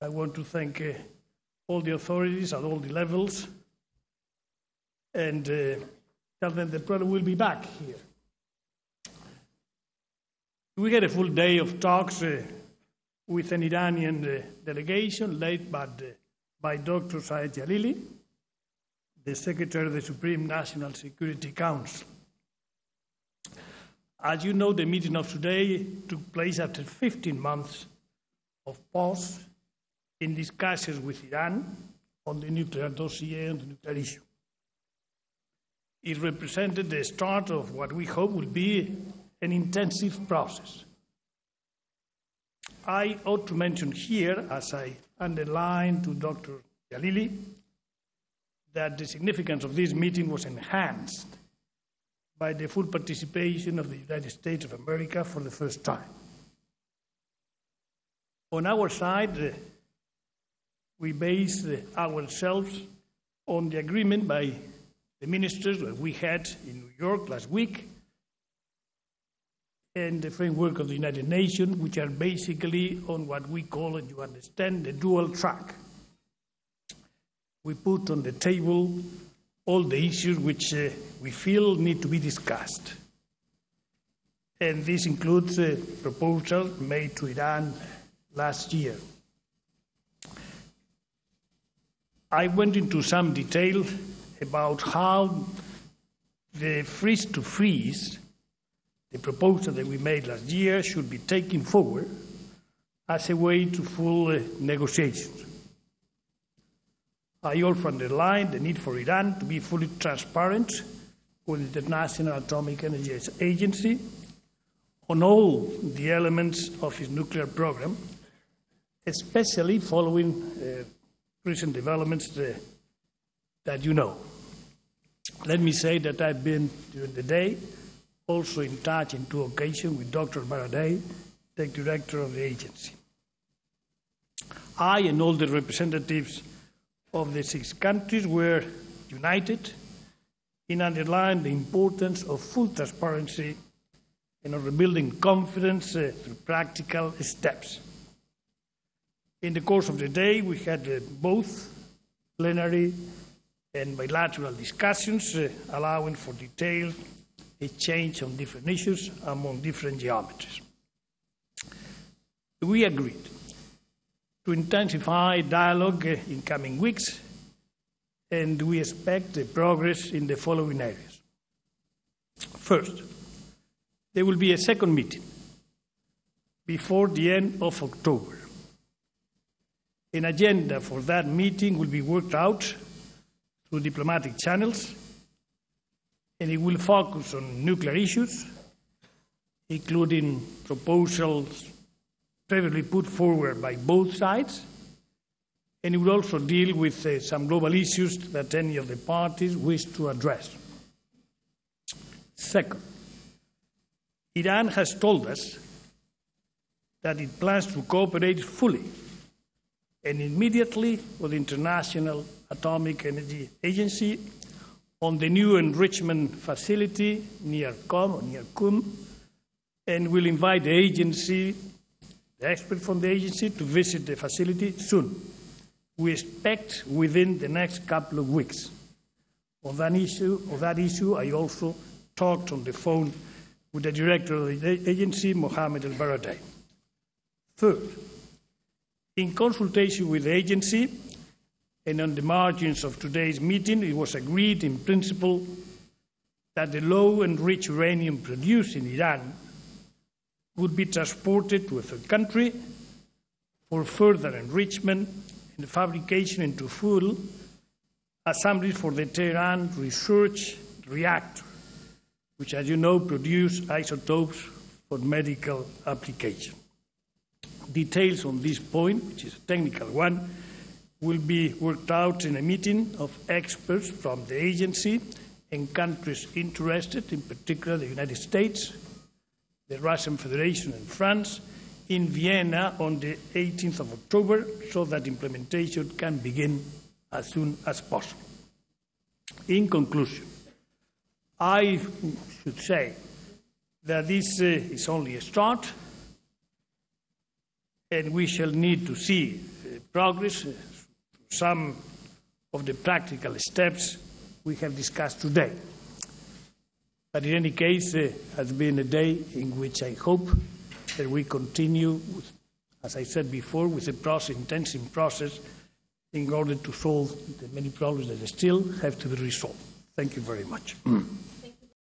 I want to thank all the authorities at all the levels and tell them the problem will be back here. We had a full day of talks with an Iranian delegation led by Dr. Saeed Jalili, the Secretary of the Supreme National Security Council. As you know, the meeting of today took place after 15 months of pause in discussions with Iran on the nuclear dossier and the nuclear issue. It represented the start of what we hope will be an intensive process. I ought to mention here, as I underlined to Dr. Jalili, that the significance of this meeting was enhanced by the full participation of the United States of America for the first time. On our side, we based ourselves on the agreement by the ministers that we had in New York last week and the framework of the United Nations, which are basically on what we call, and you understand, the dual track. We put on the table all the issues which we feel need to be discussed. And this includes proposals made to Iran last year. I went into some detail about how the freeze-to-freeze, the proposal that we made last year, should be taken forward as a way to full negotiations. I also underlined the need for Iran to be fully transparent with the International Atomic Energy Agency on all the elements of its nuclear program, especially following recent developments that you know. Let me say that I've been, during the day, also in touch on 2 occasions with Dr. Baradei, the director of the agency. I and all the representatives of the 6 countries were united in underlining the importance of full transparency and of rebuilding confidence through practical steps. In the course of the day, we had both plenary and bilateral discussions, allowing for detailed exchange on different issues among different geometries. We agreed to intensify dialogue in coming weeks, and we expect progress in the following areas. First, there will be a second meeting before the end of October. An agenda for that meeting will be worked out through diplomatic channels, and it will focus on nuclear issues, including proposals previously put forward by both sides, and it will also deal with some global issues that any of the parties wish to address. Second, Iran has told us that it plans to cooperate fully and immediately with the International Atomic Energy Agency on the new enrichment facility near Qom, and will invite the agency, the expert from the agency, to visit the facility soon. We expect within the next couple of weeks. On that issue, I also talked on the phone with the director of the agency, Mohammed El-Baradei. Third, in consultation with the agency and on the margins of today's meeting, it was agreed in principle that the low-enriched uranium produced in Iran would be transported to a third country for further enrichment and fabrication into full assemblies for the Tehran Research Reactor, which, as you know, produce isotopes for medical application. Details on this point, which is a technical one, will be worked out in a meeting of experts from the agency and countries interested, in particular the United States, the Russian Federation and France, in Vienna on the 18th of October, so that implementation can begin as soon as possible. In conclusion, I should say that this is only a start, and we shall need to see the progress, some of the practical steps we have discussed today. But in any case, it has been a day in which I hope that we continue, as I said before, with a intensive process in order to solve the many problems that still have to be resolved. Thank you very much.